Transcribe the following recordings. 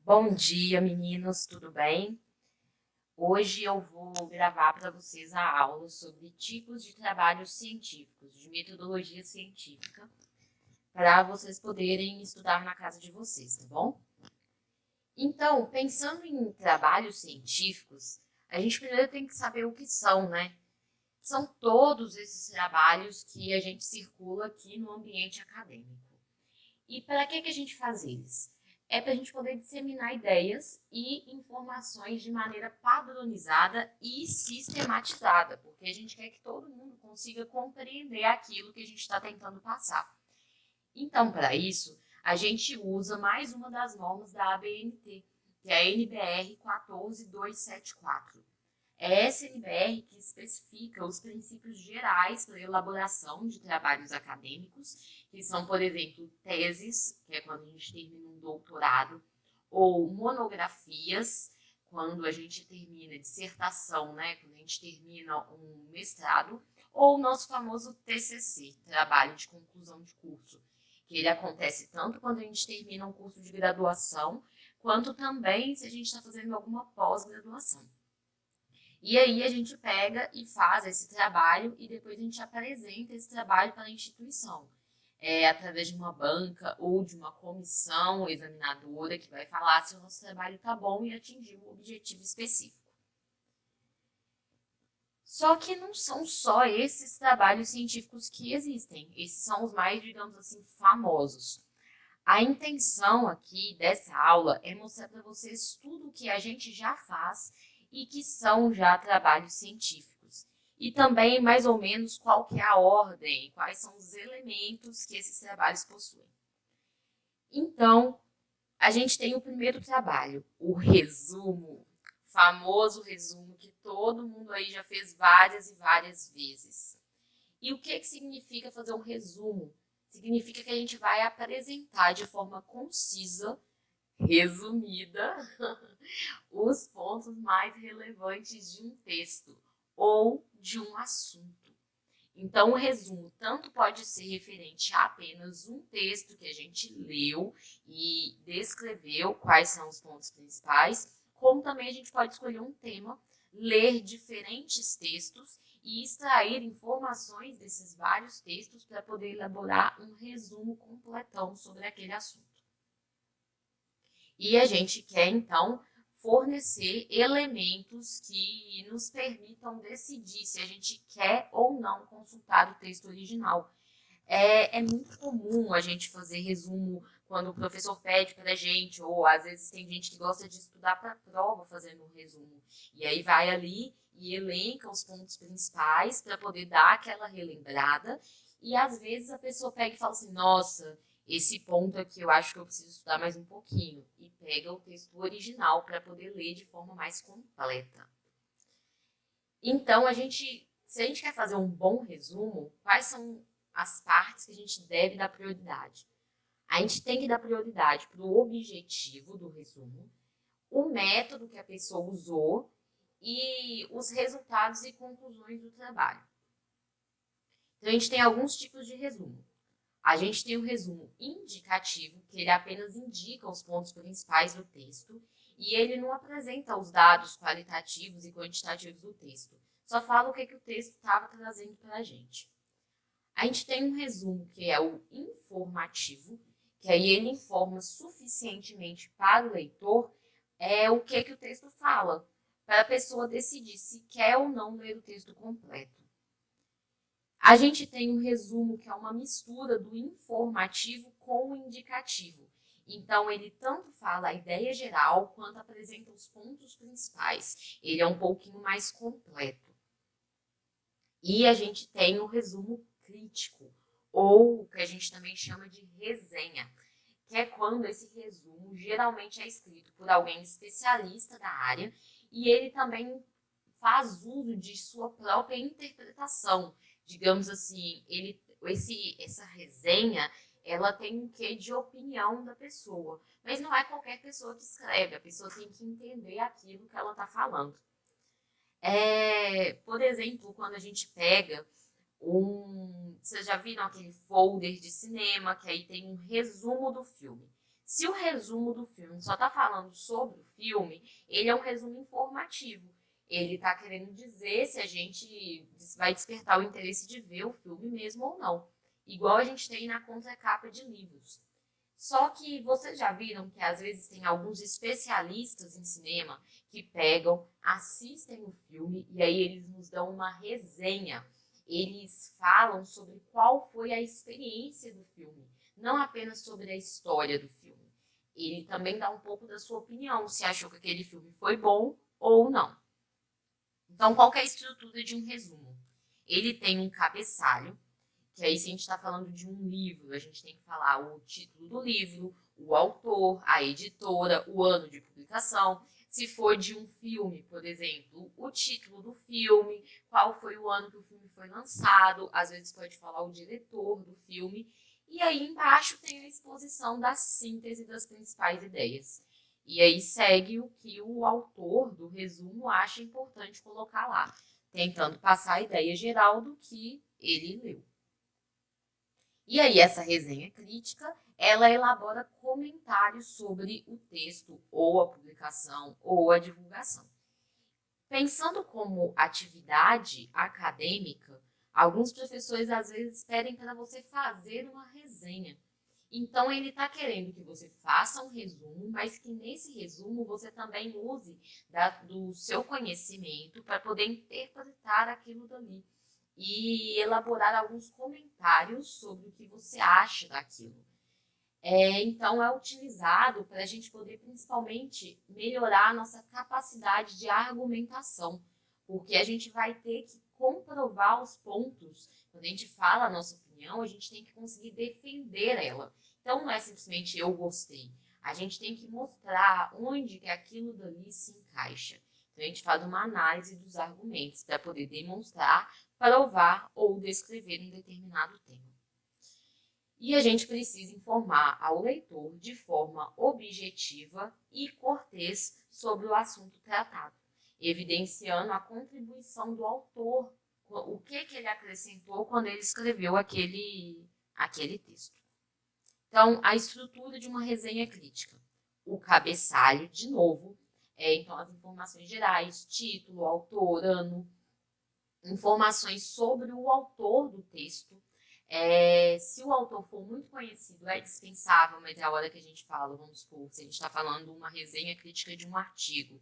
Bom dia, meninos, tudo bem? Hoje eu vou gravar para vocês a aula sobre tipos de trabalhos científicos, de metodologia científica, para vocês poderem estudar na casa de vocês, tá bom? Então, pensando em trabalhos científicos, a gente primeiro tem que saber o que são, né? São todos esses trabalhos que a gente circula aqui no ambiente acadêmico. E para que a gente faz eles? É para a gente poder disseminar ideias e informações de maneira padronizada e sistematizada, porque a gente quer que todo mundo consiga compreender aquilo que a gente está tentando passar. Então, para isso, a gente usa mais uma das normas da ABNT, que é a NBR 14274. É essa NBR que especifica os princípios gerais para a elaboração de trabalhos acadêmicos, que são, por exemplo, teses, que é quando a gente termina um doutorado, ou monografias, quando a gente termina dissertação, né, quando a gente termina um mestrado, ou o nosso famoso TCC, trabalho de conclusão de curso, que ele acontece tanto quando a gente termina um curso de graduação, quanto também se a gente está fazendo alguma pós-graduação. E aí a gente pega e faz esse trabalho e depois a gente apresenta esse trabalho para a instituição, através de uma banca ou de uma comissão examinadora que vai falar se o nosso trabalho está bom e atingiu o objetivo específico. Só que não são só esses trabalhos científicos que existem, esses são os mais, digamos assim, famosos. A intenção aqui dessa aula é mostrar para vocês tudo o que a gente já faz e que são já trabalhos científicos. E também, mais ou menos, qual que é a ordem, quais são os elementos que esses trabalhos possuem. Então, a gente tem o primeiro trabalho, o resumo, famoso resumo que todo mundo aí já fez várias e várias vezes. E o que significa fazer um resumo? Significa que a gente vai apresentar de forma concisa, resumida, os pontos mais relevantes de um texto ou de um assunto. Então, o resumo tanto pode ser referente a apenas um texto que a gente leu e descreveu quais são os pontos principais, como também a gente pode escolher um tema, ler diferentes textos e extrair informações desses vários textos para poder elaborar um resumo completão sobre aquele assunto. E a gente quer, então, fornecer elementos que nos permitam decidir se a gente quer ou não consultar o texto original. É muito comum a gente fazer resumo quando o professor pede para a gente, ou às vezes tem gente que gosta de estudar para a prova fazendo um resumo. E aí vai ali e elenca os pontos principais para poder dar aquela relembrada. E às vezes a pessoa pega e fala assim, nossa, esse ponto aqui eu acho que eu preciso estudar mais um pouquinho. E pega o texto original para poder ler de forma mais completa. Então, se a gente quer fazer um bom resumo, quais são as partes que a gente deve dar prioridade? A gente tem que dar prioridade para o objetivo do resumo, o método que a pessoa usou e os resultados e conclusões do trabalho. Então, a gente tem alguns tipos de resumo. A gente tem o resumo indicativo, que ele apenas indica os pontos principais do texto e ele não apresenta os dados qualitativos e quantitativos do texto. Só fala o que o texto estava trazendo para a gente. A gente tem um resumo que é o informativo, que aí ele informa suficientemente para o leitor o que o texto fala, para a pessoa decidir se quer ou não ler o texto completo. A gente tem um resumo que é uma mistura do informativo com o indicativo. Então, ele tanto fala a ideia geral quanto apresenta os pontos principais. Ele é um pouquinho mais completo. E a gente tem o resumo crítico, ou o que a gente também chama de resenha, que é quando esse resumo geralmente é escrito por alguém especialista da área e ele também faz uso de sua própria interpretação. Digamos assim, essa resenha, ela tem um quê de opinião da pessoa, mas não é qualquer pessoa que escreve, a pessoa tem que entender aquilo que ela está falando. Por exemplo, quando a gente pega vocês já viram aquele folder de cinema que aí tem um resumo do filme? Se o resumo do filme só está falando sobre o filme, ele é um resumo informativo. Ele está querendo dizer se a gente vai despertar o interesse de ver o filme mesmo ou não. Igual a gente tem na contracapa de livros. Só que vocês já viram que às vezes tem alguns especialistas em cinema que pegam, assistem o filme e aí eles nos dão uma resenha. Eles falam sobre qual foi a experiência do filme, não apenas sobre a história do filme. Ele também dá um pouco da sua opinião, se achou que aquele filme foi bom ou não. Então, qual que é a estrutura de um resumo? Ele tem um cabeçalho, que aí se a gente está falando de um livro, a gente tem que falar o título do livro, o autor, a editora, o ano de publicação. Se for de um filme, por exemplo, o título do filme, qual foi o ano que o filme foi lançado, às vezes pode falar o diretor do filme. E aí embaixo tem a exposição da síntese das principais ideias. E aí segue o que o autor do resumo acha importante colocar lá, tentando passar a ideia geral do que ele leu. E aí essa resenha crítica, ela elabora comentários sobre o texto, ou a publicação, ou a divulgação. Pensando como atividade acadêmica, alguns professores às vezes pedem para você fazer uma resenha. Então ele está querendo que você faça um resumo, mas que nesse resumo você também use do seu conhecimento para poder interpretar aquilo dali e elaborar alguns comentários sobre o que você acha daquilo. Então, é utilizado para a gente poder, principalmente, melhorar a nossa capacidade de argumentação, porque a gente vai ter que comprovar os pontos. Quando a gente fala a nossa opinião, a gente tem que conseguir defender ela. Então, não é simplesmente eu gostei. A gente tem que mostrar onde que aquilo dali se encaixa. Então, a gente faz uma análise dos argumentos para poder demonstrar, provar ou descrever um determinado tema. E a gente precisa informar ao leitor de forma objetiva e cortês sobre o assunto tratado, evidenciando a contribuição do autor, o que ele acrescentou quando ele escreveu aquele texto. Então, a estrutura de uma resenha crítica. O cabeçalho, de novo, então as informações gerais, título, autor, ano, informações sobre o autor do texto. Se o autor for muito conhecido, é dispensável, mas é a hora que a gente fala, vamos supor, se a gente está falando uma resenha crítica de um artigo.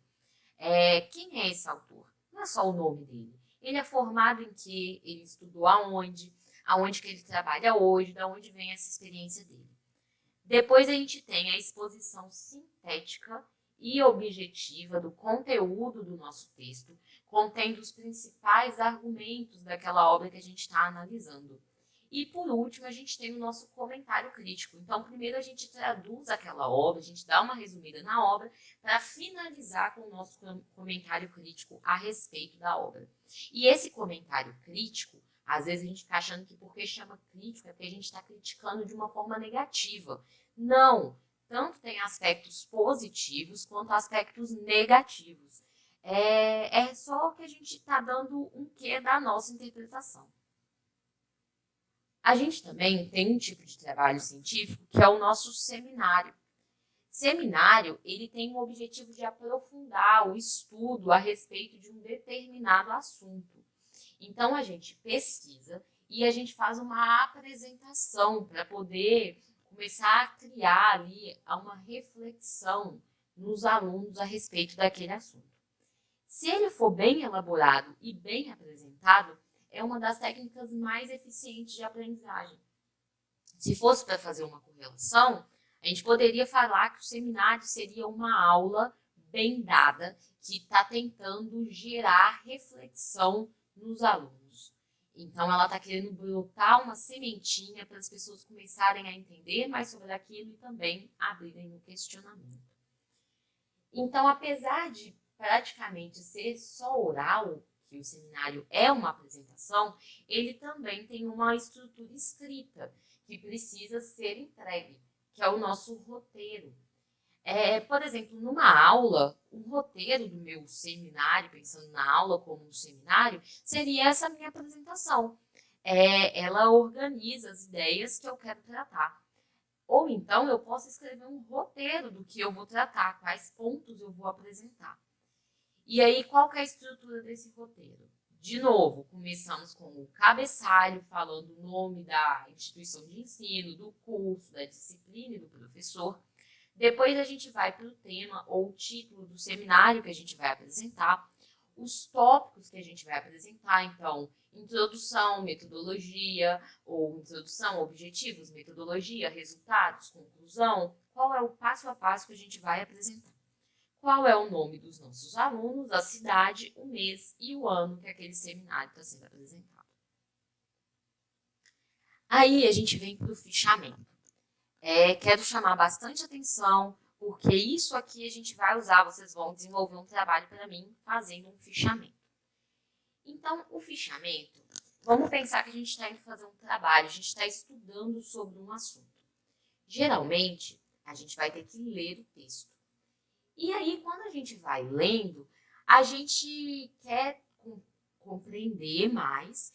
Quem é esse autor? Não é só o nome dele. Ele é formado em quê? Ele estudou aonde que ele trabalha hoje, de onde vem essa experiência dele. Depois a gente tem a exposição sintética e objetiva do conteúdo do nosso texto, contendo os principais argumentos daquela obra que a gente está analisando. E, por último, a gente tem o nosso comentário crítico. Então, primeiro a gente traduz aquela obra, a gente dá uma resumida na obra, para finalizar com o nosso comentário crítico a respeito da obra. E esse comentário crítico, às vezes a gente fica achando que porque chama crítico é porque a gente está criticando de uma forma negativa. Não, tanto tem aspectos positivos quanto aspectos negativos. É só que a gente está dando um quê da nossa interpretação. A gente também tem um tipo de trabalho científico que é o nosso seminário. Seminário, ele tem o objetivo de aprofundar o estudo a respeito de um determinado assunto. Então, a gente pesquisa e a gente faz uma apresentação para poder começar a criar ali uma reflexão nos alunos a respeito daquele assunto. Se ele for bem elaborado e bem apresentado, é uma das técnicas mais eficientes de aprendizagem. Se fosse para fazer uma correlação, a gente poderia falar que o seminário seria uma aula bem dada que está tentando gerar reflexão nos alunos. Então, ela está querendo brotar uma sementinha para as pessoas começarem a entender mais sobre aquilo e também abrirem o questionamento. Então, apesar de praticamente ser só oral, que o seminário é uma apresentação, ele também tem uma estrutura escrita que precisa ser entregue, que é o nosso roteiro. Por exemplo, numa aula, o roteiro do meu seminário, pensando na aula como um seminário, seria essa minha apresentação. Ela organiza as ideias que eu quero tratar. Ou então eu posso escrever um roteiro do que eu vou tratar, quais pontos eu vou apresentar. E aí, qual que é a estrutura desse roteiro? De novo, começamos com o cabeçalho, falando o nome da instituição de ensino, do curso, da disciplina e do professor. Depois a gente vai para o tema ou o título do seminário que a gente vai apresentar, os tópicos que a gente vai apresentar, então, introdução, metodologia, ou introdução, objetivos, metodologia, resultados, conclusão, qual é o passo a passo que a gente vai apresentar. Qual é o nome dos nossos alunos, a cidade, o mês e o ano que aquele seminário está sendo apresentado. Aí a gente vem para o fichamento. Quero chamar bastante atenção, porque isso aqui a gente vai usar, vocês vão desenvolver um trabalho para mim fazendo um fichamento. Então, o fichamento, vamos pensar que a gente está indo fazer um trabalho, a gente está estudando sobre um assunto. Geralmente, a gente vai ter que ler o texto. E aí, quando a gente vai lendo, a gente quer compreender mais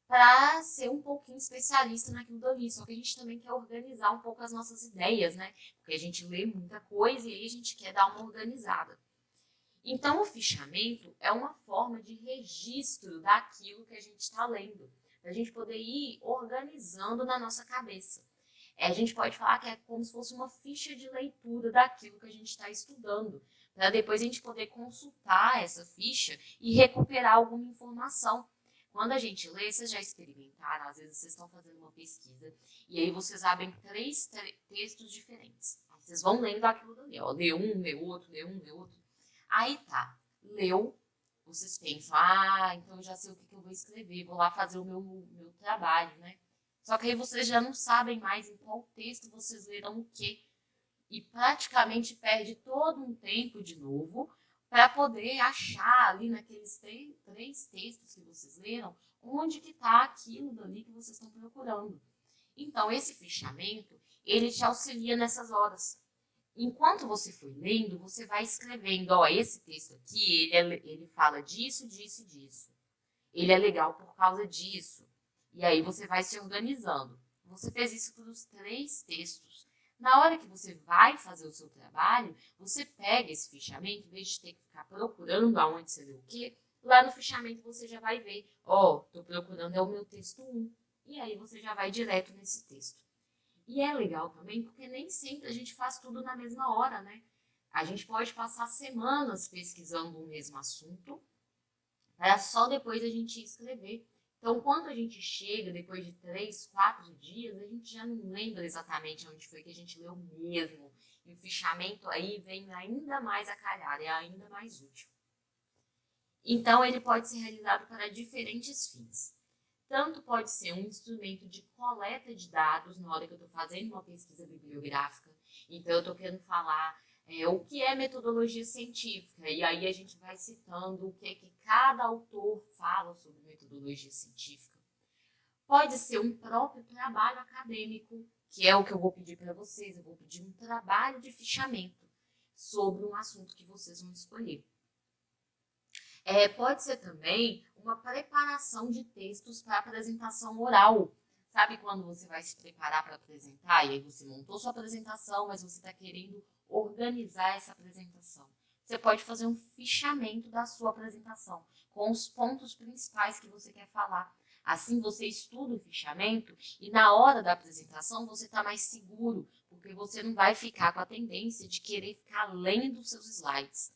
para ser um pouquinho especialista naquilo dali. Só que a gente também quer organizar um pouco as nossas ideias, né? Porque a gente lê muita coisa e aí a gente quer dar uma organizada. Então, o fichamento é uma forma de registro daquilo que a gente está lendo, para a gente poder ir organizando na nossa cabeça. A gente pode falar que é como se fosse uma ficha de leitura daquilo que a gente está estudando, para depois a gente poder consultar essa ficha e recuperar alguma informação. Quando a gente lê, vocês já experimentaram, às vezes vocês estão fazendo uma pesquisa e aí vocês abrem 3 textos diferentes. Aí vocês vão lendo aquilo dali, ó, lê um, lê outro, lê um, lê outro. Aí tá, leu, vocês pensam, então eu já sei o que eu vou escrever, vou lá fazer o meu trabalho, né? Só que aí vocês já não sabem mais em qual texto vocês leram o quê. E praticamente perde todo um tempo de novo para poder achar ali naqueles 3 textos que vocês leram onde que está aquilo dali que vocês estão procurando. Então, esse fichamento, ele te auxilia nessas horas. Enquanto você for lendo, você vai escrevendo, ó, esse texto aqui, ele fala disso, disso e disso. Ele é legal por causa disso. E aí você vai se organizando. Você fez isso para os 3 textos. Na hora que você vai fazer o seu trabalho, você pega esse fichamento, em vez de ter que ficar procurando aonde você leu o quê, lá no fichamento você já vai ver, estou procurando é o meu texto 1. E aí você já vai direto nesse texto. E é legal também porque nem sempre a gente faz tudo na mesma hora, né? A gente pode passar semanas pesquisando o mesmo assunto, para só depois a gente escrever. Então, quando a gente chega, depois de 3, 4 dias, a gente já não lembra exatamente onde foi que a gente leu mesmo. E o fichamento aí vem ainda mais a calhar, é ainda mais útil. Então, ele pode ser realizado para diferentes fins. Tanto pode ser um instrumento de coleta de dados na hora que eu estou fazendo uma pesquisa bibliográfica. Então, eu estou querendo falar o que é metodologia científica. E aí a gente vai citando o que cada autor fala sobre metodologia científica. Pode ser um próprio trabalho acadêmico, que é o que eu vou pedir para vocês. Eu vou pedir um trabalho de fichamento sobre um assunto que vocês vão escolher. Pode ser também uma preparação de textos para apresentação oral. Sabe quando você vai se preparar para apresentar e aí você montou sua apresentação, mas você está querendo organizar essa apresentação? Você pode fazer um fichamento da sua apresentação com os pontos principais que você quer falar. Assim você estuda o fichamento e na hora da apresentação você está mais seguro, porque você não vai ficar com a tendência de querer ficar lendo os seus slides.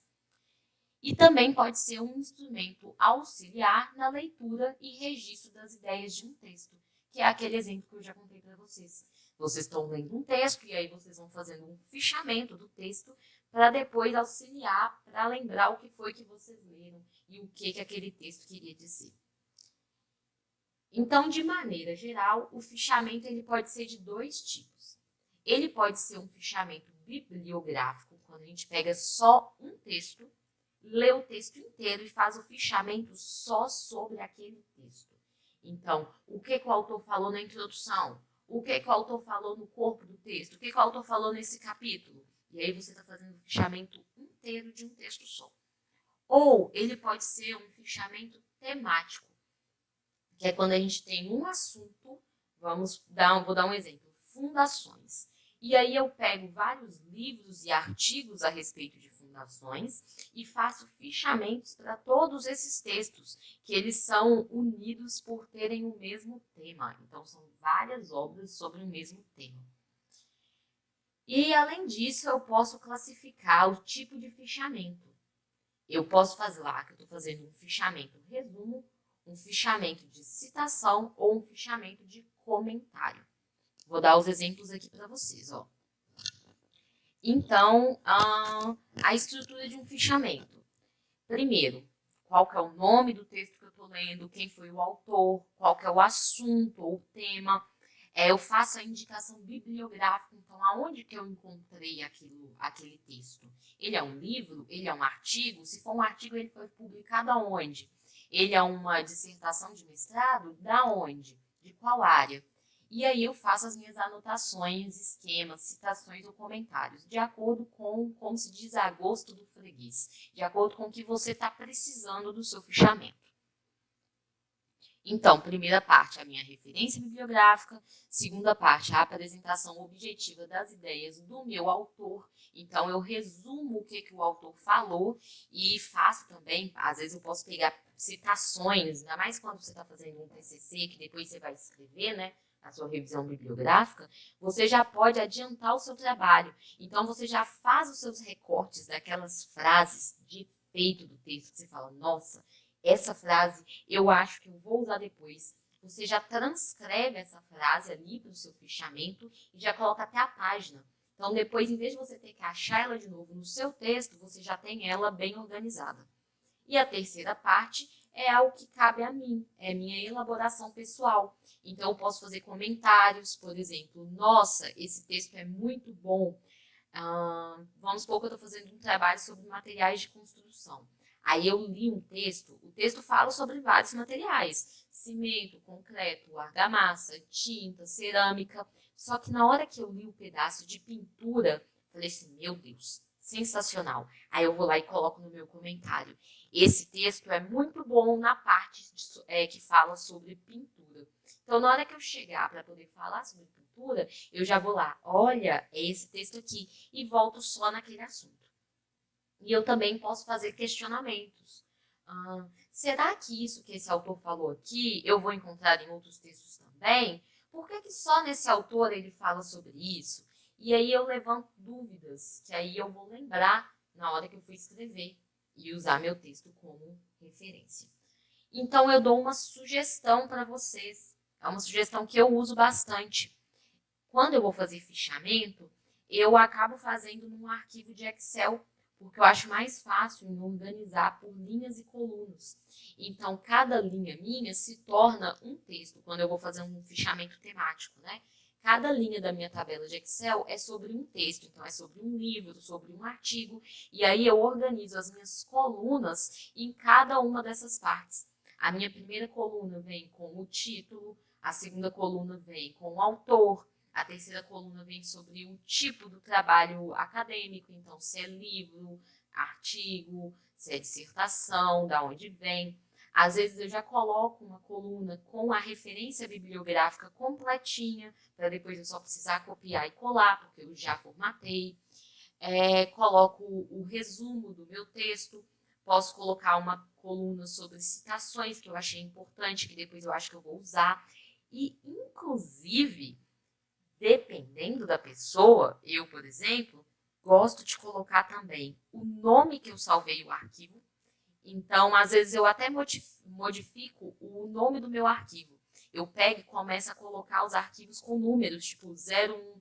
E também pode ser um instrumento auxiliar na leitura e registro das ideias de um texto, que é aquele exemplo que eu já contei para vocês. Vocês estão lendo um texto e aí vocês vão fazendo um fichamento do texto para depois auxiliar, para lembrar o que foi que vocês leram e o que aquele texto queria dizer. Então, de maneira geral, o fichamento ele pode ser de 2 tipos. Ele pode ser um fichamento bibliográfico, quando a gente pega só um texto, lê o texto inteiro e faz o fichamento só sobre aquele texto. Então, o que o autor falou na introdução? O que o autor falou no corpo do texto? O que o autor falou nesse capítulo? E aí você está fazendo o fichamento inteiro de um texto só. Ou ele pode ser um fichamento temático, que é quando a gente tem um assunto, vou dar um exemplo, fundações. E aí eu pego vários livros e artigos a respeito de fundações e faço fichamentos para todos esses textos, que eles são unidos por terem o mesmo tema. Então, são várias obras sobre o mesmo tema. E, além disso, eu posso classificar o tipo de fichamento. Eu posso fazer lá que eu estou fazendo um fichamento resumo, um fichamento de citação ou um fichamento de comentário. Vou dar os exemplos aqui para vocês, ó. Então, a estrutura de um fichamento. Primeiro, qual que é o nome do texto que eu estou lendo, quem foi o autor, qual que é o assunto ou tema. Eu faço a indicação bibliográfica, então aonde que eu encontrei aquele texto? Ele é um livro? Ele é um artigo? Se for um artigo, ele foi publicado aonde? Ele é uma dissertação de mestrado? Da onde? De qual área? E aí eu faço as minhas anotações, esquemas, citações ou comentários, de acordo com, como se diz, a gosto do freguês, de acordo com o que você está precisando do seu fichamento. Então, primeira parte, a minha referência bibliográfica. Segunda parte, a apresentação objetiva das ideias do meu autor. Então, eu resumo o que o autor falou e faço também, às vezes eu posso pegar citações, ainda mais quando você está fazendo um TCC, que depois você vai escrever, né? A sua revisão bibliográfica, você já pode adiantar o seu trabalho. Então, você já faz os seus recortes daquelas frases de efeito do texto, que você fala, nossa, essa frase eu acho que eu vou usar depois. Você já transcreve essa frase ali para o seu fichamento e já coloca até a página. Então, depois, em vez de você ter que achar ela de novo no seu texto, você já tem ela bem organizada. E a terceira parte é algo que cabe a mim, é minha elaboração pessoal. Então, eu posso fazer comentários, por exemplo, nossa, esse texto é muito bom. Vamos supor que eu estou fazendo um trabalho sobre materiais de construção. Aí eu li um texto, o texto fala sobre vários materiais, cimento, concreto, argamassa, tinta, cerâmica. Só que na hora que eu li o pedaço de pintura, falei assim, meu Deus, sensacional. Aí eu vou lá e coloco no meu comentário. Esse texto é muito bom na parte que fala sobre pintura. Então, na hora que eu chegar para poder falar sobre pintura, eu já vou lá, olha, é esse texto aqui, e volto só naquele assunto. E eu também posso fazer questionamentos. Será que isso que esse autor falou aqui, eu vou encontrar em outros textos também? Por que só nesse autor ele fala sobre isso? E aí eu levanto dúvidas, que aí eu vou lembrar na hora que eu for escrever e usar meu texto como referência. Então eu dou uma sugestão para vocês. É uma sugestão que eu uso bastante. Quando eu vou fazer fichamento, eu acabo fazendo num arquivo de Excel, porque eu acho mais fácil em organizar por linhas e colunas. Então, cada linha minha se torna um texto, quando eu vou fazer um fichamento temático, né? Cada linha da minha tabela de Excel é sobre um texto, então é sobre um livro, sobre um artigo, e aí eu organizo as minhas colunas em cada uma dessas partes. A minha primeira coluna vem com o título, a segunda coluna vem com o autor, a terceira coluna vem sobre o tipo do trabalho acadêmico, então se é livro, artigo, se é dissertação, da onde vem. Às vezes eu já coloco uma coluna com a referência bibliográfica completinha, para depois eu só precisar copiar e colar, porque eu já formatei. Coloco o resumo do meu texto, posso colocar uma coluna sobre citações que eu achei importante, que depois eu acho que eu vou usar. E, inclusive, dependendo da pessoa, eu, por exemplo, gosto de colocar também o nome que eu salvei o arquivo. Então, às vezes, eu até modifico o nome do meu arquivo. Eu pego e começo a colocar os arquivos com números, tipo 01,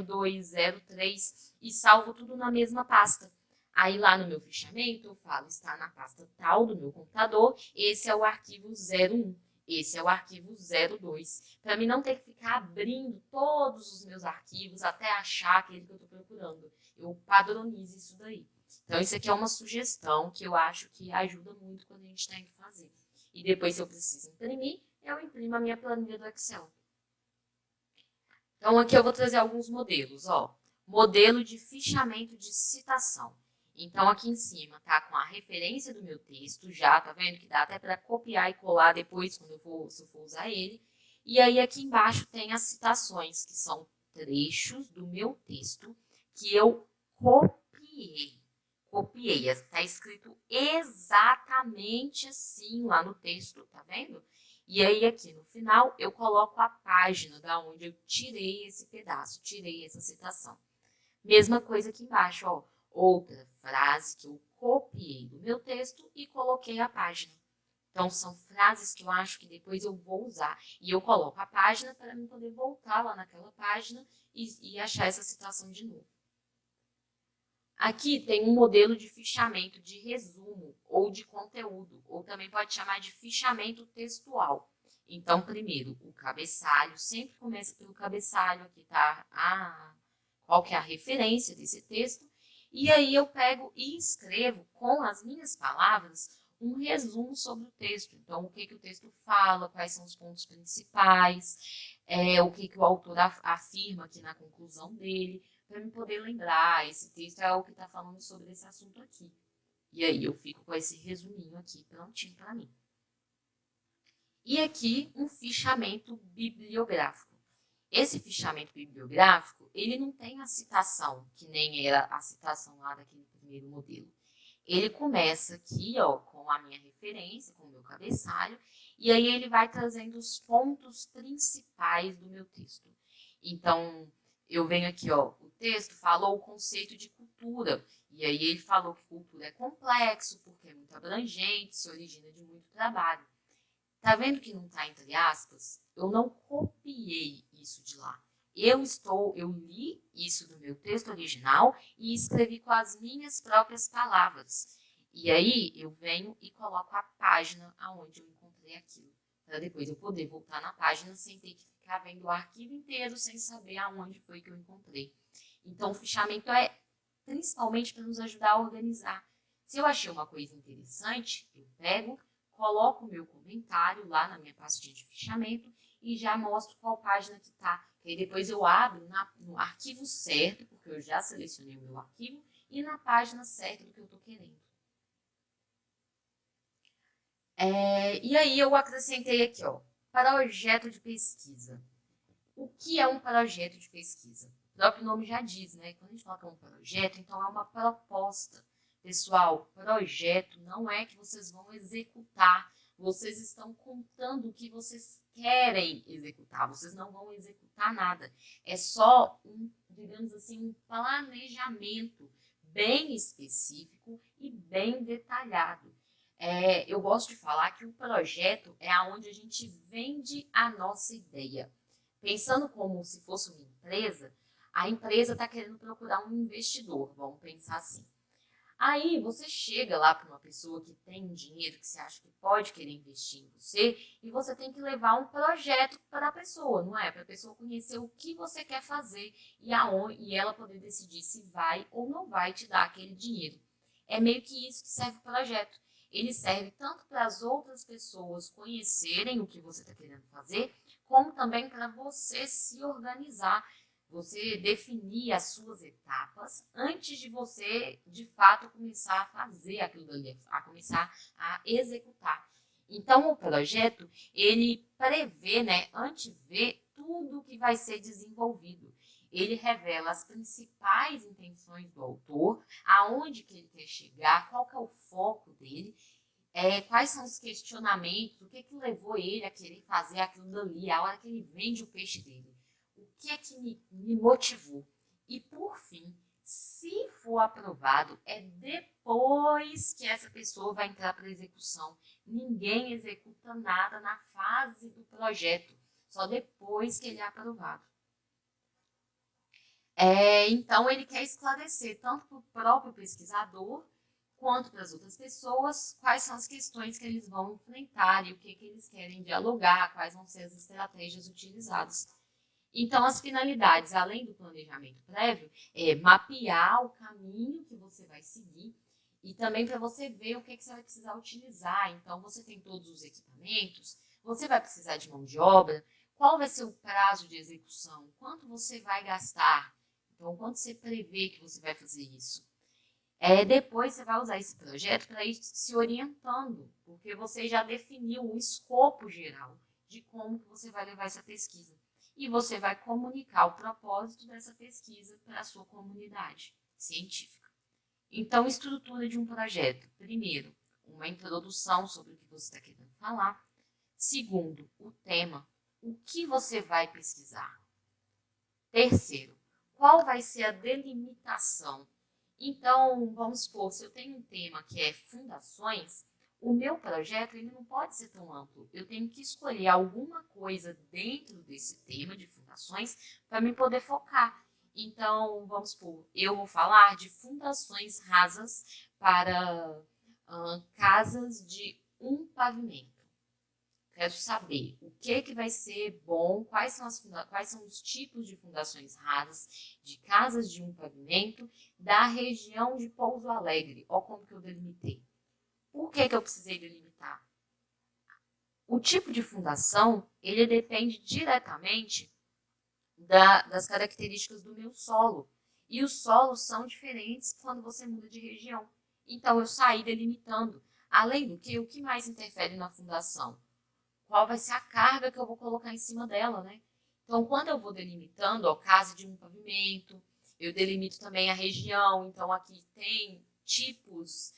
02, 03, e salvo tudo na mesma pasta. Aí, lá no meu fichamento, eu falo, está na pasta tal do meu computador, esse é o arquivo 01. Esse é o arquivo 02, para mim não ter que ficar abrindo todos os meus arquivos até achar aquele que eu estou procurando. Eu padronizo isso daí. Então, isso aqui é uma sugestão que eu acho que ajuda muito quando a gente está indo fazer. E depois, se eu preciso imprimir, eu imprimo a minha planilha do Excel. Então, aqui eu vou trazer alguns modelos. Modelo de fichamento de citação. Então, aqui em cima tá com a referência do meu texto já, tá vendo que dá até para copiar e colar depois, se eu for usar ele. E aí, aqui embaixo tem as citações, que são trechos do meu texto que eu copiei. Está escrito exatamente assim lá no texto, tá vendo? E aí aqui no final eu coloco a página da onde eu tirei esse pedaço, tirei essa citação. Mesma coisa aqui embaixo, ó, outra frase que eu copiei do meu texto e coloquei a página. Então, são frases que eu acho que depois eu vou usar. E eu coloco a página para eu poder voltar lá naquela página e achar essa citação de novo. Aqui tem um modelo de fichamento de resumo ou de conteúdo, ou também pode chamar de fichamento textual. Então, primeiro, o cabeçalho, sempre começa pelo cabeçalho, aqui está qual que é a referência desse texto, e aí eu pego e escrevo com as minhas palavras um resumo sobre o texto. Então, o que o texto fala, quais são os pontos principais, o que o autor afirma aqui na conclusão dele, para eu poder lembrar, esse texto é o que está falando sobre esse assunto aqui. E aí eu fico com esse resuminho aqui prontinho para mim. E aqui um fichamento bibliográfico. Esse fichamento bibliográfico, ele não tem a citação, que nem era a citação lá daquele primeiro modelo. Ele começa aqui, ó, com a minha referência, com o meu cabeçalho, e aí ele vai trazendo os pontos principais do meu texto. Então, eu venho aqui, ó, o texto falou o conceito de cultura, e aí ele falou que cultura é complexo, porque é muito abrangente, se origina de muito trabalho. Tá vendo que não tá entre aspas? Eu não copiei isso de lá. Eu li isso do meu texto original e escrevi com as minhas próprias palavras. E aí eu venho e coloco a página aonde eu encontrei aquilo, para depois eu poder voltar na página sem ter que ficar vendo o arquivo inteiro sem saber aonde foi que eu encontrei. Então o fichamento é principalmente para nos ajudar a organizar. Se eu achei uma coisa interessante, eu pego, coloco o meu comentário lá na minha pastinha de fichamento e já mostro qual página que está. E depois eu abro no arquivo certo, porque eu já selecionei o meu arquivo, e na página certa do que eu estou querendo. E aí eu acrescentei aqui, ó, projeto de pesquisa. O que é um projeto de pesquisa? O próprio nome já diz, né? Quando a gente fala que é um projeto, então é uma proposta. Pessoal, projeto não é que vocês vão executar, vocês estão contando o que vocês querem executar, vocês não vão executar nada. É só digamos assim, um planejamento bem específico e bem detalhado. Eu gosto de falar que o projeto é onde a gente vende a nossa ideia. Pensando como se fosse uma empresa, a empresa está querendo procurar um investidor, vamos pensar assim. Aí você chega lá para uma pessoa que tem dinheiro, que você acha que pode querer investir em você, e você tem que levar um projeto para a pessoa, não é? Para a pessoa conhecer o que você quer fazer e ela poder decidir se vai ou não vai te dar aquele dinheiro. É meio que isso que serve o projeto. Ele serve tanto para as outras pessoas conhecerem o que você está querendo fazer, como também para você se organizar. Você definir as suas etapas antes de você, de fato, começar a fazer aquilo ali, a começar a executar. Então, o projeto, ele prevê, né, antevê tudo que vai ser desenvolvido. Ele revela as principais intenções do autor, aonde que ele quer chegar, qual que é o foco dele, quais são os questionamentos, o que levou ele a querer fazer aquilo dali, a hora que ele vende o peixe dele. O que é que me motivou? E, por fim, se for aprovado, é depois que essa pessoa vai entrar para a execução. Ninguém executa nada na fase do projeto, só depois que ele é aprovado. Então, ele quer esclarecer tanto para o próprio pesquisador, quanto para as outras pessoas, quais são as questões que eles vão enfrentar e o que eles querem dialogar, quais vão ser as estratégias utilizadas. Então, as finalidades, além do planejamento prévio, é mapear o caminho que você vai seguir e também para você ver o que você vai precisar utilizar. Então, você tem todos os equipamentos, você vai precisar de mão de obra, qual vai ser o prazo de execução, quanto você vai gastar, então, quanto você prevê que você vai fazer isso. Depois você vai usar esse projeto para ir se orientando, porque você já definiu o escopo geral de como que você vai levar essa pesquisa. e você vai comunicar o propósito dessa pesquisa para a sua comunidade científica. Então, estrutura de um projeto. Primeiro, uma introdução sobre o que você está querendo falar. Segundo, o tema. O que você vai pesquisar? Terceiro, qual vai ser a delimitação? Então, vamos supor, se eu tenho um tema que é fundações, o meu projeto ele não pode ser tão amplo. Eu tenho que escolher alguma coisa dentro desse tema de fundações para me poder focar. Então, vamos supor, eu vou falar de fundações rasas para casas de um pavimento. Quero saber o que vai ser bom, quais são os tipos de fundações rasas, de casas de um pavimento, da região de Pouso Alegre. Olha como que eu delimitei. Por que eu precisei delimitar? O tipo de fundação, ele depende diretamente das características do meu solo. E os solos são diferentes quando você muda de região. Então, eu saí delimitando. Além do que, o que mais interfere na fundação? Qual vai ser a carga que eu vou colocar em cima dela, né? Então, quando eu vou delimitando, ó, casa de um pavimento, eu delimito também a região. Então, aqui tem tipos,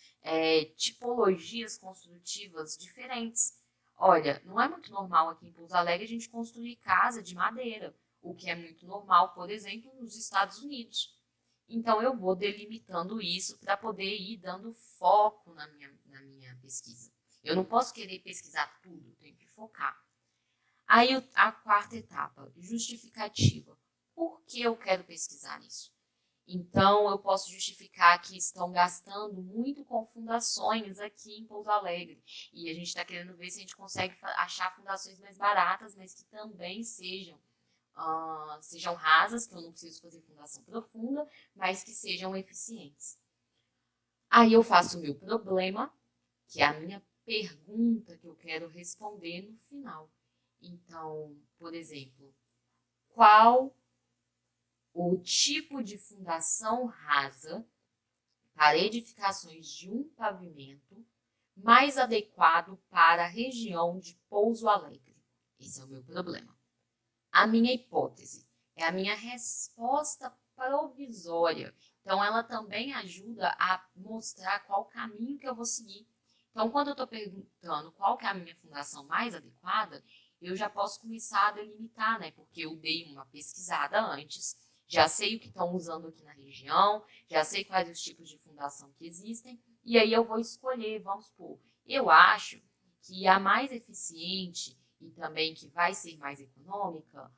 tipologias construtivas diferentes. Olha, não é muito normal aqui em Pouso Alegre a gente construir casa de madeira, o que é muito normal, por exemplo, nos Estados Unidos. Então, eu vou delimitando isso para poder ir dando foco na minha pesquisa. Eu não posso querer pesquisar tudo, tenho que focar. Aí a quarta etapa, justificativa. Por que eu quero pesquisar isso? Então, eu posso justificar que estão gastando muito com fundações aqui em Pouso Alegre. E a gente está querendo ver se a gente consegue achar fundações mais baratas, mas que também sejam rasas, que eu não preciso fazer fundação profunda, mas que sejam eficientes. Aí eu faço o meu problema, que é a minha pergunta que eu quero responder no final. Então, por exemplo, qual o tipo de fundação rasa para edificações de um pavimento mais adequado para a região de Pouso Alegre? Esse é o meu problema. A minha hipótese é a minha resposta provisória. Então, ela também ajuda a mostrar qual caminho que eu vou seguir. Então, quando eu estou perguntando qual que é a minha fundação mais adequada, eu já posso começar a delimitar, né? Porque eu dei uma pesquisada antes, já sei o que estão usando aqui na região, já sei quais os tipos de fundação que existem, e aí eu vou escolher, vamos supor, eu acho que a mais eficiente e também que vai ser mais econômica,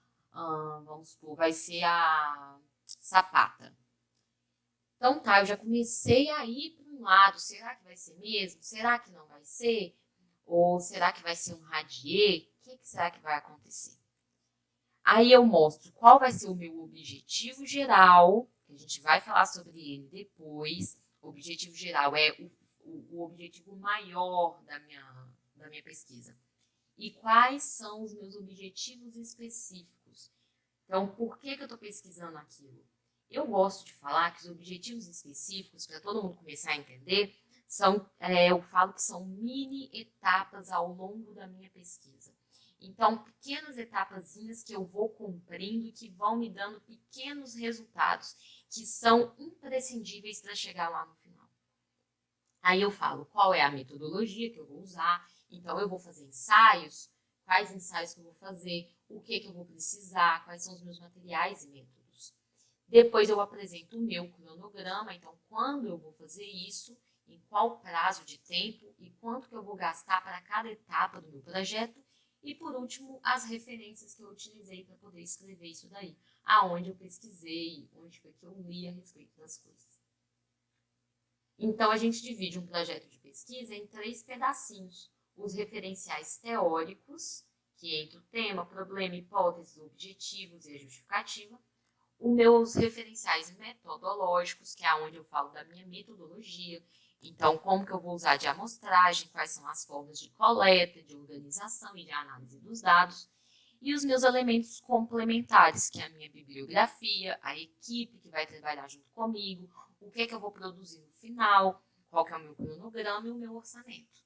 vamos supor, vai ser a sapata. Então tá, eu já comecei a ir para um lado, será que vai ser mesmo? Será que não vai ser? Ou será que vai ser um radier? O que será que vai acontecer? Aí eu mostro qual vai ser o meu objetivo geral, que a gente vai falar sobre ele depois. O objetivo geral é o objetivo maior da minha pesquisa. E quais são os meus objetivos específicos? Então, por que eu estou pesquisando aquilo? Eu gosto de falar que os objetivos específicos, para todo mundo começar a entender, eu falo que são mini etapas ao longo da minha pesquisa. Então, pequenas etapazinhas que eu vou cumprindo e que vão me dando pequenos resultados que são imprescindíveis para chegar lá no final. Aí eu falo qual é a metodologia que eu vou usar. Então, eu vou fazer ensaios, quais ensaios que eu vou fazer, o que eu vou precisar, quais são os meus materiais e métodos. Depois eu apresento o meu cronograma, então quando eu vou fazer isso, em qual prazo de tempo e quanto que eu vou gastar para cada etapa do meu projeto. E por último, as referências que eu utilizei para poder escrever isso daí, aonde eu pesquisei, onde foi que eu li a respeito das coisas. Então, a gente divide um projeto de pesquisa em 3 pedacinhos. Os referenciais teóricos, que entra o tema, problema, hipóteses, objetivos e a justificativa. Os meus referenciais metodológicos, que é onde eu falo da minha metodologia. Então, como que eu vou usar de amostragem, quais são as formas de coleta, de organização e de análise dos dados. E os meus elementos complementares, que é a minha bibliografia, a equipe que vai trabalhar junto comigo, o que eu vou produzir no final, qual que é o meu cronograma e o meu orçamento.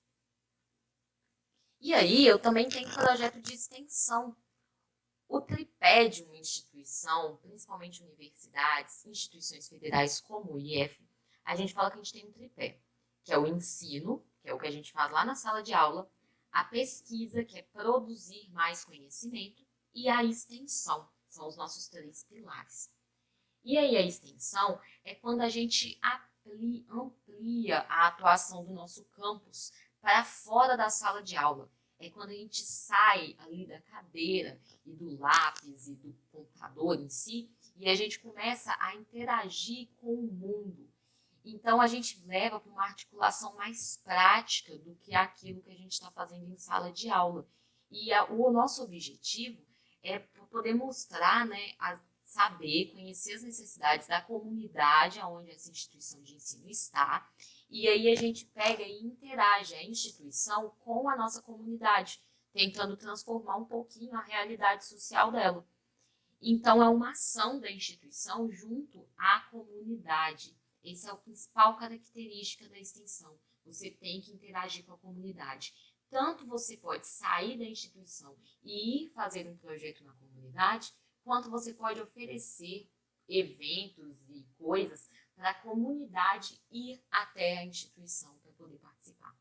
E aí, eu também tenho projeto de extensão. O tripé de uma instituição, principalmente universidades, instituições federais como o IF, a gente fala que a gente tem um tripé, que é o ensino, que é o que a gente faz lá na sala de aula, a pesquisa, que é produzir mais conhecimento, e a extensão, são os nossos 3 pilares. E aí a extensão é quando a gente amplia a atuação do nosso campus para fora da sala de aula. É quando a gente sai ali da cadeira e do lápis e do computador em si e a gente começa a interagir com o mundo. Então a gente leva para uma articulação mais prática do que aquilo que a gente está fazendo em sala de aula. E o nosso objetivo é poder mostrar, né, saber, conhecer as necessidades da comunidade onde essa instituição de ensino está, e aí a gente pega e interage a instituição com a nossa comunidade, tentando transformar um pouquinho a realidade social dela. Então, é uma ação da instituição junto à comunidade. Essa é a principal característica da extensão. Você tem que interagir com a comunidade. Tanto você pode sair da instituição e ir fazer um projeto na comunidade, quanto você pode oferecer eventos e coisas para a comunidade ir até a instituição para poder participar.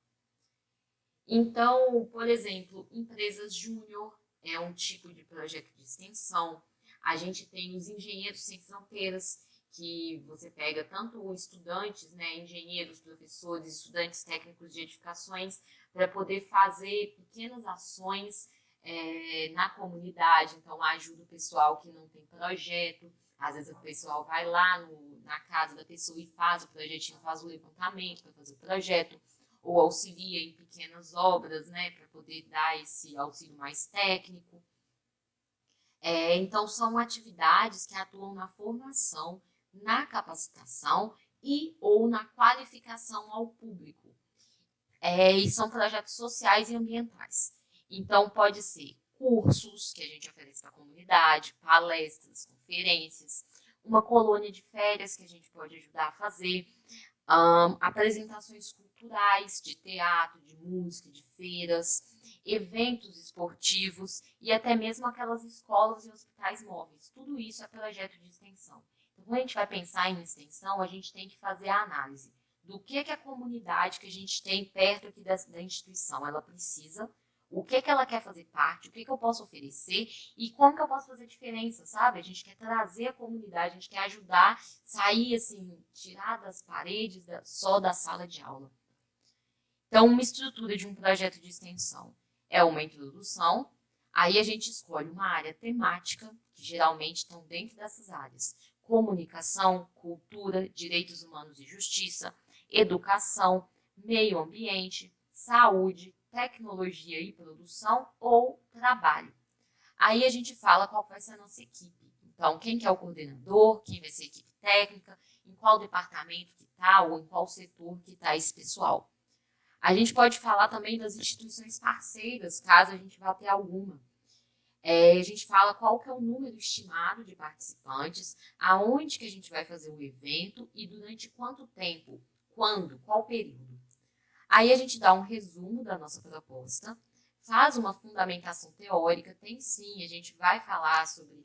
Então, por exemplo, empresas júnior é um tipo de projeto de extensão. A gente tem os engenheiros sem fronteiras, que você pega tanto estudantes, né, engenheiros, professores, estudantes técnicos de edificações, para poder fazer pequenas ações na comunidade. Então, ajuda o pessoal que não tem projeto. Às vezes o pessoal vai lá na casa da pessoa e faz o projetinho, faz o levantamento para fazer o projeto, ou auxilia em pequenas obras, né, para poder dar esse auxílio mais técnico. Então, são atividades que atuam na formação, na capacitação e ou na qualificação ao público. E são projetos sociais e ambientais. Então, pode ser cursos que a gente oferece para a comunidade, palestras, conferências, uma colônia de férias que a gente pode ajudar a fazer, apresentações culturais, de teatro, de música, de feiras, eventos esportivos e até mesmo aquelas escolas e hospitais móveis. Tudo isso é projeto de extensão. Então, quando a gente vai pensar em extensão, a gente tem que fazer a análise do que a comunidade que a gente tem perto aqui da instituição ela precisa, o que ela quer fazer parte, o que eu posso oferecer e como que eu posso fazer diferença, sabe? A gente quer trazer a comunidade, a gente quer ajudar, sair assim, tirar das paredes só da sala de aula. Então, uma estrutura de um projeto de extensão é uma introdução, aí a gente escolhe uma área temática, que geralmente estão dentro dessas áreas: comunicação, cultura, direitos humanos e justiça, educação, meio ambiente, saúde, tecnologia e produção ou trabalho. Aí a gente fala qual vai ser a nossa equipe. Então, quem que é o coordenador, quem vai ser a equipe técnica, em qual departamento que está ou em qual setor que está esse pessoal. A gente pode falar também das instituições parceiras, caso a gente vá ter alguma. A gente fala qual que é o número estimado de participantes, aonde que a gente vai fazer o evento e durante quanto tempo, quando, qual período. Aí a gente dá um resumo da nossa proposta, faz uma fundamentação teórica, tem sim, a gente vai falar sobre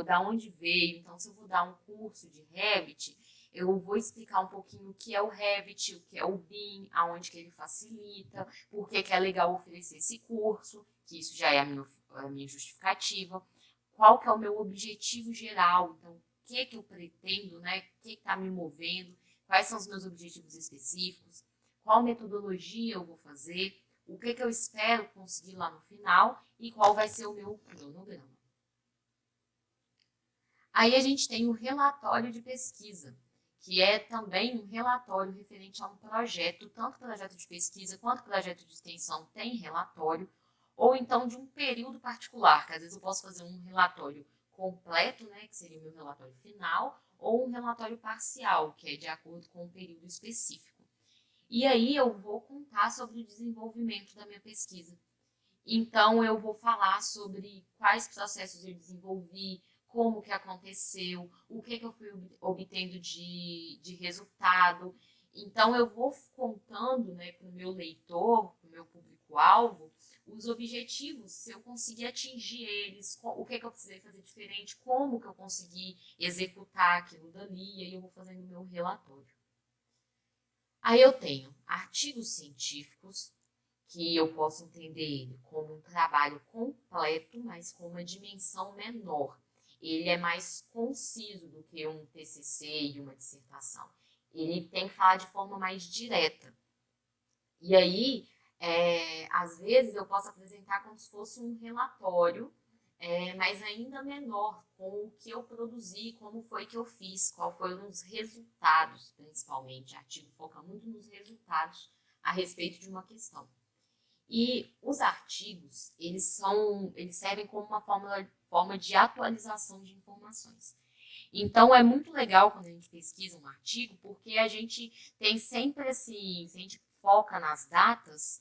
da onde veio. Então, se eu vou dar um curso de Revit, eu vou explicar um pouquinho o que é o Revit, o que é o BIM, aonde que ele facilita, por que é legal oferecer esse curso, que isso já é a minha justificativa, qual que é o meu objetivo geral, então o que eu pretendo, né? O que está me movendo, quais são os meus objetivos específicos, qual metodologia eu vou fazer, o que eu espero conseguir lá no final e qual vai ser o meu cronograma. Aí a gente tem o relatório de pesquisa, que é também um relatório referente a um projeto, tanto projeto de pesquisa quanto projeto de extensão tem relatório, ou então de um período particular, que às vezes eu posso fazer um relatório completo, né, que seria o meu relatório final, ou um relatório parcial, que é de acordo com um período específico. E aí eu vou contar sobre o desenvolvimento da minha pesquisa. Então eu vou falar sobre quais processos eu desenvolvi, como que aconteceu, o que eu fui obtendo de resultado. Então eu vou contando, né, para o meu leitor, para o meu público-alvo, os objetivos, se eu conseguir atingir eles, o que é que eu precisei fazer diferente, como que eu consegui executar aquilo dali, e aí eu vou fazendo meu relatório. Aí eu tenho artigos científicos, que eu posso entender ele como um trabalho completo, mas com uma dimensão menor. Ele é mais conciso do que um TCC e uma dissertação. Ele tem que falar de forma mais direta. E aí, às vezes, eu posso apresentar como se fosse um relatório, mas ainda menor, com o que eu produzi, como foi que eu fiz, qual foram os resultados, principalmente. O artigo foca muito nos resultados a respeito de uma questão. E os artigos, eles servem como uma forma de atualização de informações. Então, é muito legal quando a gente pesquisa um artigo, porque a gente tem sempre assim, se a gente foca nas datas,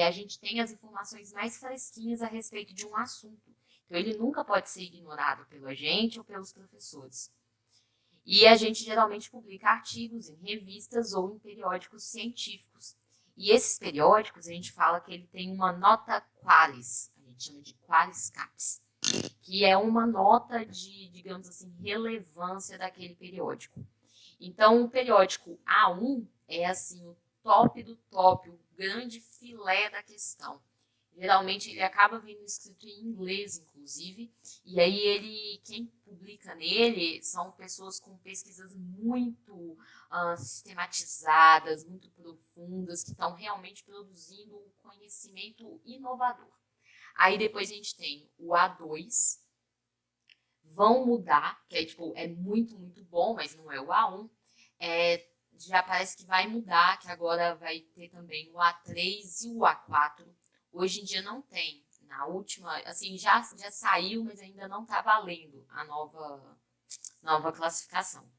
a gente tem as informações mais fresquinhas a respeito de um assunto. Então, ele nunca pode ser ignorado pela gente ou pelos professores. E a gente geralmente publica artigos em revistas ou em periódicos científicos. E esses periódicos, a gente fala que ele tem uma nota qualis, a gente chama de qualis capis, que é uma nota de, digamos assim, relevância daquele periódico. Então, o periódico A1 é, assim, o top do top, o grande filé da questão. Geralmente ele acaba vindo escrito em inglês, inclusive, e aí quem publica nele são pessoas com pesquisas muito sistematizadas, muito profundas, que estão realmente produzindo um conhecimento inovador. Aí depois a gente tem o A2, vão mudar, que é muito, muito bom, mas não é o A1. Já parece que vai mudar, que agora vai ter também o A3 e o A4. Hoje em dia não tem. Na última, assim, já saiu, mas ainda não está valendo a nova classificação.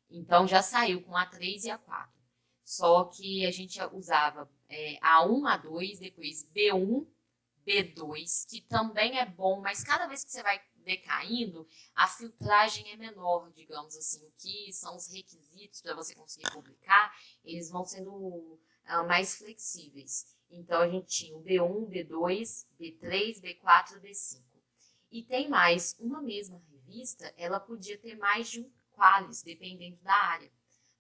Então já saiu com A3 e A4. Só que a gente usava A1, A2, depois B1, B2, que também é bom, mas cada vez que você vai decaindo, a filtragem é menor, digamos assim. O que são os requisitos para você conseguir publicar, eles vão sendo mais flexíveis. Então, a gente tinha o B1, B2, B3, B4 e B5. E tem mais, uma mesma revista, ela podia ter mais de um qualis, dependendo da área.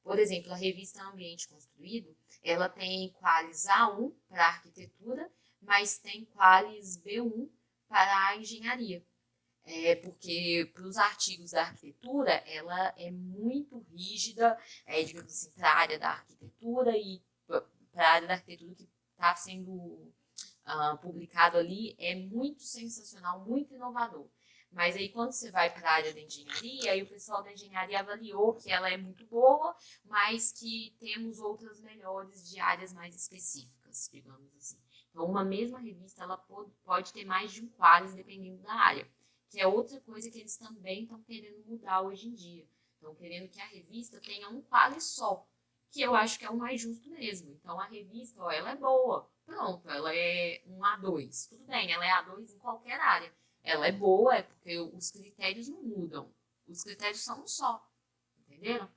Por exemplo, a revista Ambiente Construído, ela tem qualis A1 para arquitetura, mas tem qualis B1 para a engenharia. Porque para os artigos da arquitetura, ela é muito rígida, digamos assim, para a área da arquitetura e para a área da arquitetura que está sendo publicado ali, é muito sensacional, muito inovador. Mas aí quando você vai para a área da engenharia, aí o pessoal da engenharia avaliou que ela é muito boa, mas que temos outras melhores de áreas mais específicas, digamos assim. Então, uma mesma revista ela pode ter mais de um qualis dependendo da área, que é outra coisa que eles também estão querendo mudar hoje em dia. Estão querendo que a revista tenha um qualis só, que eu acho que é o mais justo mesmo. Então, a revista, ela é boa, pronto, ela é um A2. Tudo bem, ela é A2 em qualquer área. Ela é boa, porque os critérios não mudam. Os critérios são um só, entenderam?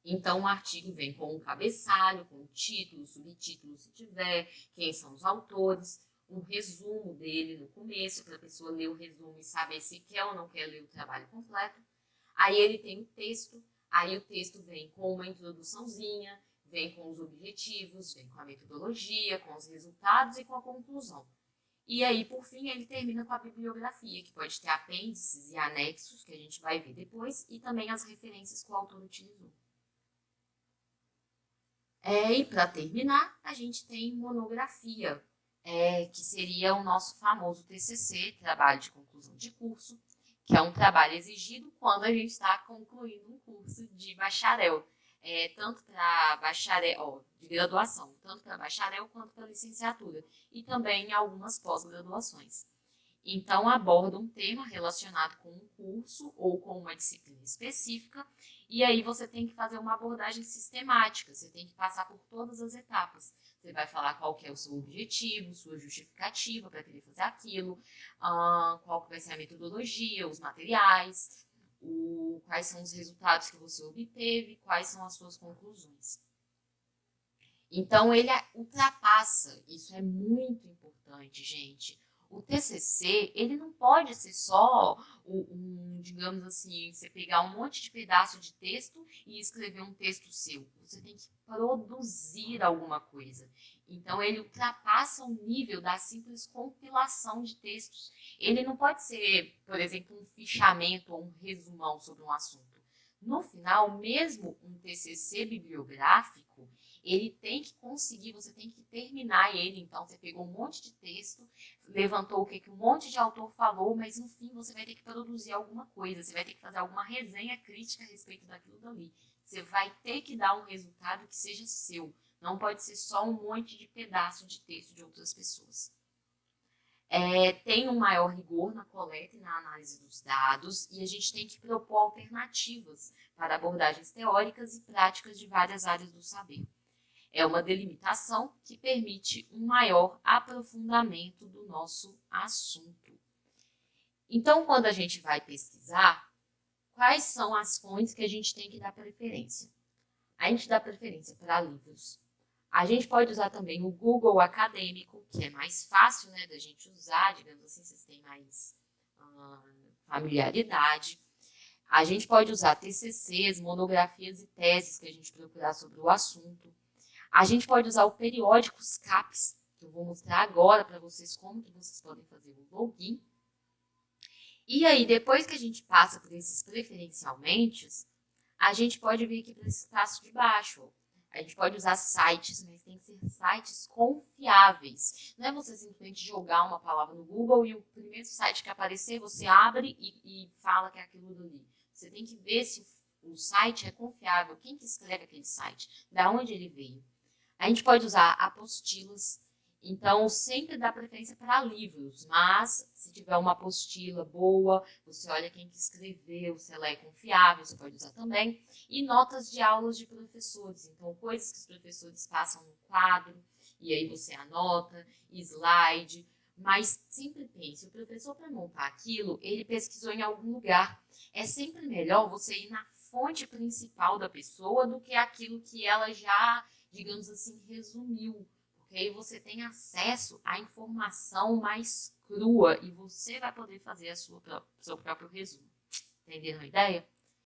Então, o artigo vem com um cabeçalho, com título, subtítulo, se tiver, quem são os autores, um resumo dele no começo, para a pessoa ler o resumo e saber se quer ou não quer ler o trabalho completo. Aí ele tem o texto, aí o texto vem com uma introduçãozinha, vem com os objetivos, vem com a metodologia, com os resultados e com a conclusão. E aí, por fim, ele termina com a bibliografia, que pode ter apêndices e anexos, que a gente vai ver depois, e também as referências que o autor utilizou. E para terminar, a gente tem monografia, que seria o nosso famoso TCC, Trabalho de Conclusão de Curso, que é um trabalho exigido quando a gente está concluindo um curso de bacharel, tanto para bacharel, de graduação, tanto para bacharel quanto para licenciatura, e também em algumas pós-graduações. Então, aborda um tema relacionado com um curso ou com uma disciplina específica, e aí você tem que fazer uma abordagem sistemática, você tem que passar por todas as etapas. Você vai falar qual que é o seu objetivo, sua justificativa para querer fazer aquilo, qual que vai ser a metodologia, os materiais, quais são os resultados que você obteve, quais são as suas conclusões. Então, ele ultrapassa, isso é muito importante, gente. O TCC, ele não pode ser só digamos assim, você pegar um monte de pedaço de texto e escrever um texto seu. Você tem que produzir alguma coisa. Então, ele ultrapassa o nível da simples compilação de textos. Ele não pode ser, por exemplo, um fichamento ou um resumão sobre um assunto. No final, mesmo um TCC bibliográfico, ele tem que conseguir, você tem que terminar ele. Então, você pegou um monte de texto, levantou o que um monte de autor falou, mas no fim você vai ter que produzir alguma coisa, você vai ter que fazer alguma resenha crítica a respeito daquilo dali. Você vai ter que dar um resultado que seja seu. Não pode ser só um monte de pedaço de texto de outras pessoas. Tem um maior rigor na coleta e na análise dos dados, e a gente tem que propor alternativas para abordagens teóricas e práticas de várias áreas do saber. É uma delimitação que permite um maior aprofundamento do nosso assunto. Então, quando a gente vai pesquisar, quais são as fontes que a gente tem que dar preferência? A gente dá preferência para livros. A gente pode usar também o Google Acadêmico, que é mais fácil, né, da gente usar, digamos assim, vocês têm mais familiaridade. A gente pode usar TCCs, monografias e teses que a gente procurar sobre o assunto. A gente pode usar o periódico CAPES, que eu vou mostrar agora para vocês como que vocês podem fazer o login. E aí, depois que a gente passa por esses preferencialmente, a gente pode vir aqui para esse espaço de baixo. A gente pode usar sites, mas tem que ser sites confiáveis. Não é você simplesmente jogar uma palavra no Google e o primeiro site que aparecer, você abre e fala que é aquilo dali. Você tem que ver se o site é confiável, quem que escreve aquele site, da onde ele veio. A gente pode usar apostilas, então sempre dá preferência para livros, mas se tiver uma apostila boa, você olha quem que escreveu, se ela é confiável, você pode usar também. E notas de aulas de professores, então coisas que os professores passam no quadro, e aí você anota, slide, mas sempre pense, o professor para montar aquilo, ele pesquisou em algum lugar. É sempre melhor você ir na fonte principal da pessoa do que aquilo que ela já, digamos assim, resumiu. Porque aí você tem acesso à informação mais crua e você vai poder fazer seu próprio resumo. Entenderam a ideia?